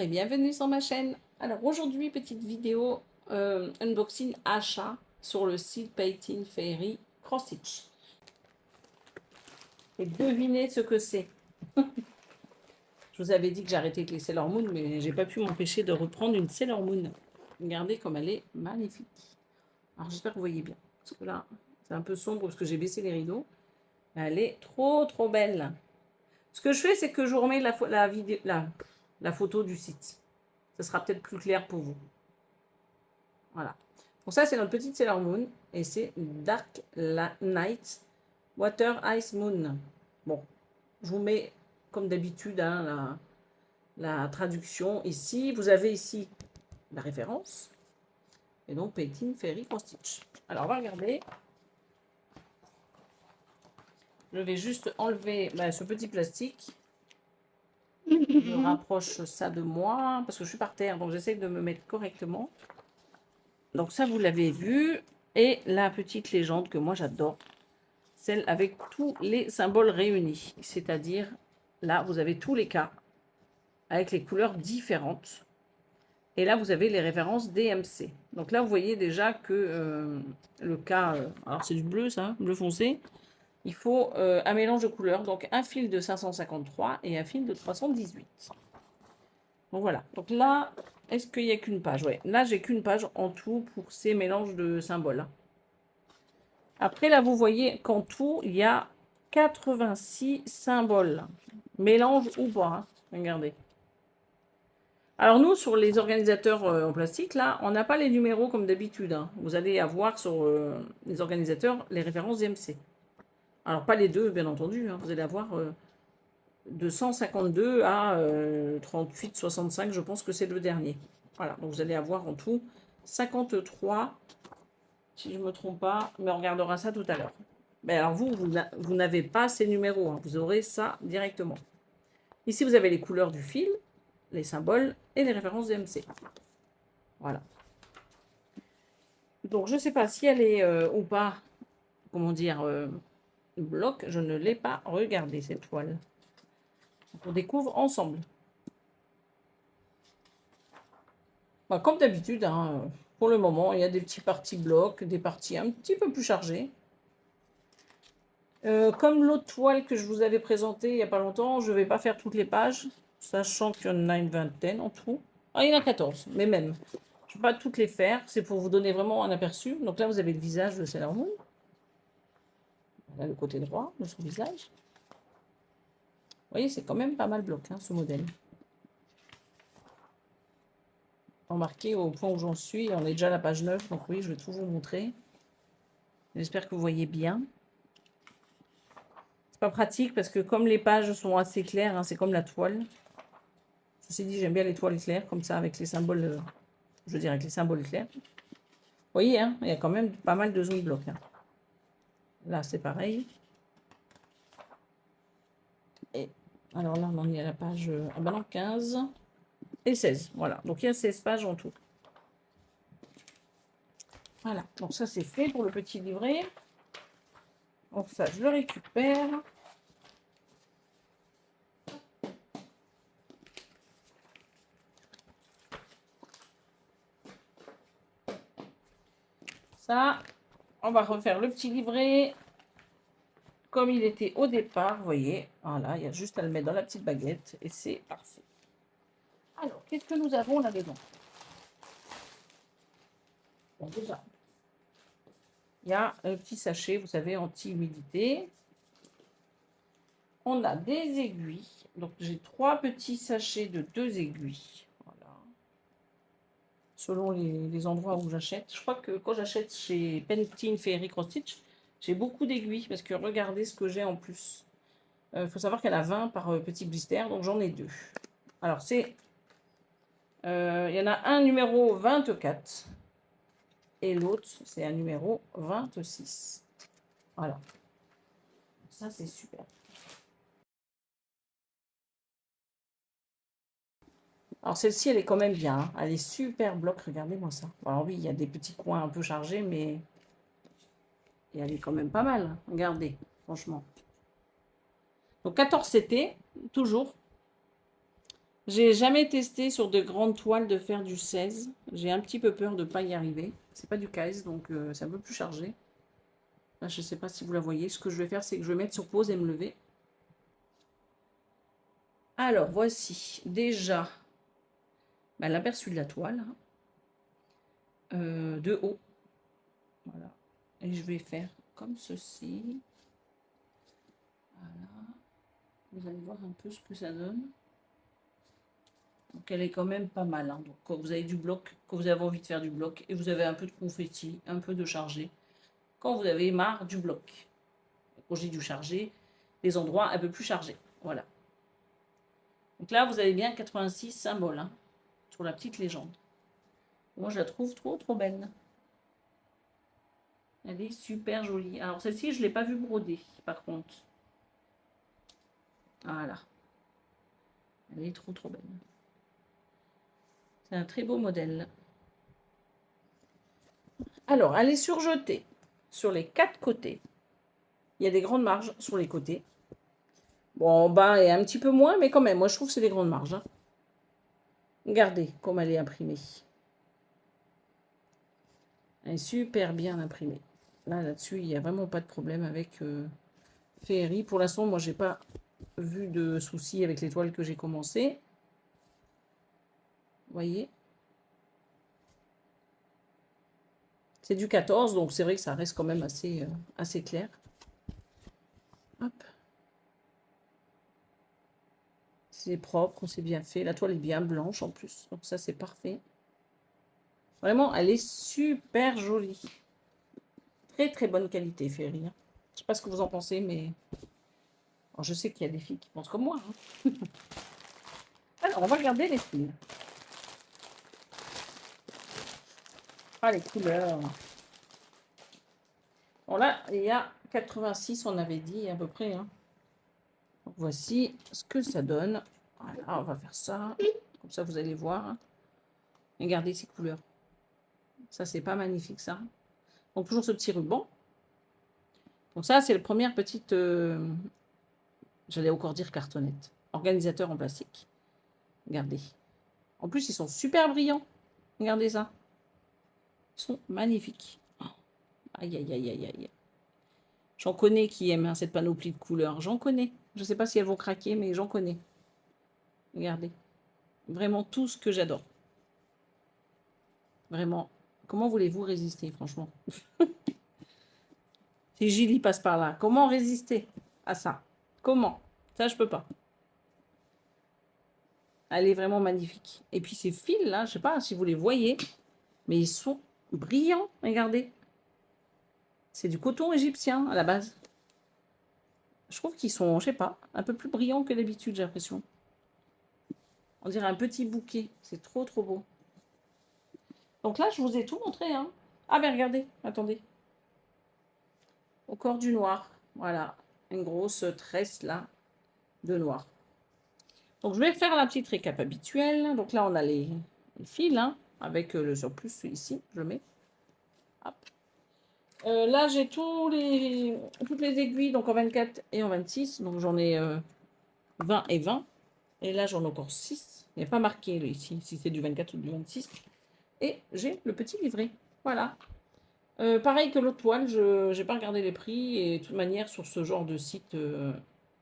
et bienvenue sur ma chaîne. Alors aujourd'hui, petite vidéo unboxing achat sur le site Painting Fairy Cross Stitch. Et devinez ce que c'est. Je vous avais dit que j'arrêtais avec les Sailor Moon, mais j'ai pas pu m'empêcher de reprendre une Sailor Moon. Regardez comme elle est magnifique. Alors j'espère que vous voyez bien. Parce que là, c'est un peu sombre parce que j'ai baissé les rideaux. Elle est trop belle. Ce que je fais, c'est que je vous remets la photo du site. Ce sera peut-être plus clair pour vous. Voilà. Donc ça, c'est notre petite Sailor Moon. Et c'est Dark Night Water Ice Moon. Bon, je vous mets, comme d'habitude, hein, la traduction ici. Vous avez ici la référence. Et donc, Painting Fairy Cross Stitch. Alors, on va regarder. Je vais juste enlever ce petit plastique. Je rapproche ça de moi parce que je suis par terre. Donc, j'essaie de me mettre correctement. Donc ça, vous l'avez vu. Et la petite légende que moi, j'adore. Celle avec tous les symboles réunis. C'est-à-dire, là, vous avez tous les cas avec les couleurs différentes. Et là, vous avez les références DMC. Donc là, vous voyez déjà que le cas... alors, c'est du bleu, ça, bleu foncé. Il faut un mélange de couleurs. Donc, un fil de 553 et un fil de 318. Donc, voilà. Donc là, est-ce qu'il n'y a qu'une page? Ouais. Là, j'ai qu'une page en tout pour ces mélanges de symboles. Après, là, vous voyez qu'en tout, il y a 86 symboles. Mélange ou pas, hein. Regardez. Alors nous, sur les organisateurs en plastique, là, on n'a pas les numéros comme d'habitude, hein. Vous allez avoir sur les organisateurs les références DMC. Alors pas les deux, bien entendu, hein. Vous allez avoir de 152 à 38,65, je pense que c'est le dernier. Voilà, donc vous allez avoir en tout 53, si je ne me trompe pas, mais on regardera ça tout à l'heure. Mais alors vous n'avez pas ces numéros, hein. Vous aurez ça directement. Ici, vous avez les couleurs du fil, les symboles et les références DMC. Voilà. Donc, je ne sais pas si elle est ou pas, comment dire, bloc. Je ne l'ai pas regardé, cette toile. On découvre ensemble. Bah, comme d'habitude, hein, pour le moment, il y a des petits parties blocs, des parties un petit peu plus chargées. Comme l'autre toile que je vous avais présentée il n'y a pas longtemps, je ne vais pas faire toutes les pages, sachant qu'il y en a une vingtaine en tout. Ah, il y en a 14, mais même. Je ne vais pas toutes les faire, c'est pour vous donner vraiment un aperçu. Donc là, vous avez le visage de Sailor Moon. Là, le côté droit de son visage. Vous voyez, c'est quand même pas mal bloc, hein, ce modèle. Remarquez, au point où j'en suis, on est déjà à la page 9, donc oui, je vais tout vous montrer. J'espère que vous voyez bien. C'est pas pratique parce que comme les pages sont assez claires, hein, c'est comme la toile. Ceci dit, j'aime bien les toiles claires, comme ça, avec les symboles, je veux dire, avec les symboles clairs. Vous voyez, hein, il y a quand même pas mal de zones blocs. Hein. Là, c'est pareil. Et alors là, on en est à la page ah ben non, 15 et 16. Voilà, donc il y a 16 pages en tout. Voilà, donc ça, c'est fait pour le petit livret. Donc ça, je le récupère. Ça, on va refaire le petit livret comme il était au départ, vous voyez. Voilà, il y a juste à le mettre dans la petite baguette et c'est parfait. Alors, qu'est-ce que nous avons là-dedans? Bon, déjà, il y a un petit sachet, vous savez, anti-humidité. On a des aiguilles. Donc, j'ai 3 petits sachets de 2 aiguilles. Voilà. Selon les endroits où j'achète. Je crois que quand j'achète chez Painting Fairy Cross Stitch, j'ai beaucoup d'aiguilles parce que regardez ce que j'ai en plus. Il faut savoir qu'elle a 20 par petit blister, donc j'en ai 2. Alors, c'est... il y en a un numéro 24 et l'autre, c'est un numéro 26. Voilà. Ça, c'est super. Alors, celle-ci, elle est quand même bien. Hein. Elle est super bloc. Regardez-moi ça. Alors, oui, il y a des petits coins un peu chargés, mais... Et elle est quand même pas mal. Regardez, franchement. Donc, 14 CT, toujours. J'ai jamais testé sur de grandes toiles de faire du 16. J'ai un petit peu peur de ne pas y arriver. C'est pas du 15, donc c'est un peu plus chargé. Là, je ne sais pas si vous la voyez. Ce que je vais faire, c'est que je vais mettre sur pause et me lever. Alors, voici déjà l'aperçu de la toile. De haut. Voilà. Et je vais faire comme ceci. Voilà. Vous allez voir un peu ce que ça donne. Donc elle est quand même pas mal. Hein. Donc quand vous avez du bloc, quand vous avez envie de faire du bloc, et vous avez un peu de confetti, un peu de chargé, quand vous avez marre du bloc. Quand j'ai du chargé, les endroits un peu plus chargés. Voilà. Donc là, vous avez bien 86 symboles hein, sur la petite légende. Moi, je la trouve trop, trop belle. Elle est super jolie. Alors celle-ci, je ne l'ai pas vue broder, par contre. Voilà. Elle est trop, trop belle. C'est un très beau modèle. Alors, elle est surjetée sur les 4 côtés. Il y a des grandes marges sur les côtés. Bon, en bas, il y a un petit peu moins, mais quand même, moi, je trouve que c'est des grandes marges. Hein. Regardez comme elle est imprimée. Elle est super bien imprimée. Là-dessus, il n'y a vraiment pas de problème avec Féerie. Pour l'instant, moi, j'ai pas vu de soucis avec les toiles que j'ai commencé. Vous voyez? C'est du 14, donc c'est vrai que ça reste quand même assez clair. Hop. C'est propre, c'est bien fait. La toile est bien blanche en plus, donc ça, c'est parfait. Vraiment, elle est super jolie. Très, très bonne qualité, Féerie. Hein. Je ne sais pas ce que vous en pensez, mais... Alors, je sais qu'il y a des filles qui pensent comme moi. Hein. Alors, on va regarder les fils. Ah, les couleurs. Bon, là, il y a 86, on avait dit à peu près. Hein. Donc, voici ce que ça donne. Voilà, on va faire ça. Comme ça, vous allez voir. Hein. Regardez ces couleurs. Ça, c'est pas magnifique, ça. Donc, toujours ce petit ruban. Donc, ça, c'est la première petite... j'allais encore dire cartonnette. Organisateur en plastique. Regardez. En plus, ils sont super brillants. Regardez ça. Ils sont magnifiques. Oh. Aïe, aïe, aïe, aïe, aïe. J'en connais qui aiment hein, cette panoplie de couleurs. J'en connais. Je ne sais pas si elles vont craquer, mais j'en connais. Regardez. Vraiment tout ce que j'adore. Vraiment. Comment voulez-vous résister, franchement? Si Gilly passe par là, comment résister à ça? Comment? Ça, je peux pas. Elle est vraiment magnifique. Et puis ces fils là, je sais pas si vous les voyez, mais ils sont brillants. Regardez. C'est du coton égyptien à la base. Je trouve qu'ils sont, je sais pas, un peu plus brillants que d'habitude, j'ai l'impression. On dirait un petit bouquet. C'est trop, trop beau. Donc là, je vous ai tout montré. Hein. Ah ben regardez, attendez. Au corps du noir. Voilà. Une grosse tresse là de noir. Donc je vais faire la petite récap habituelle. Donc là, on a les fils hein, avec le surplus ici. Je le mets. Hop. Là, j'ai toutes les aiguilles, donc en 24 et en 26. Donc j'en ai 20 et 20. Et là, j'en ai encore 6. Il n'y a pas marqué là, ici si c'est du 24 ou du 26. Et j'ai le petit livret. Voilà. Pareil que l'autre toile, je n'ai pas regardé les prix. Et de toute manière, sur ce genre de site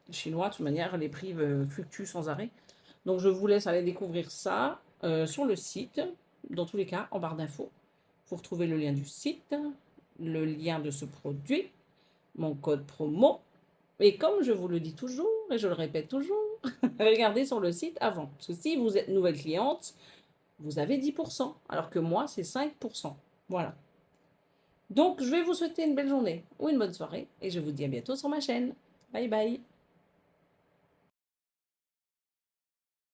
chinois, de toute manière, les prix fluctuent sans arrêt. Donc, je vous laisse aller découvrir ça sur le site. Dans tous les cas, en barre d'infos, vous retrouvez le lien du site, le lien de ce produit, mon code promo. Et comme je vous le dis toujours, et je le répète toujours, regardez sur le site avant. Parce que si vous êtes nouvelle cliente, vous avez 10%, alors que moi, c'est 5%. Voilà. Donc, je vais vous souhaiter une belle journée ou une bonne soirée, et je vous dis à bientôt sur ma chaîne. Bye bye.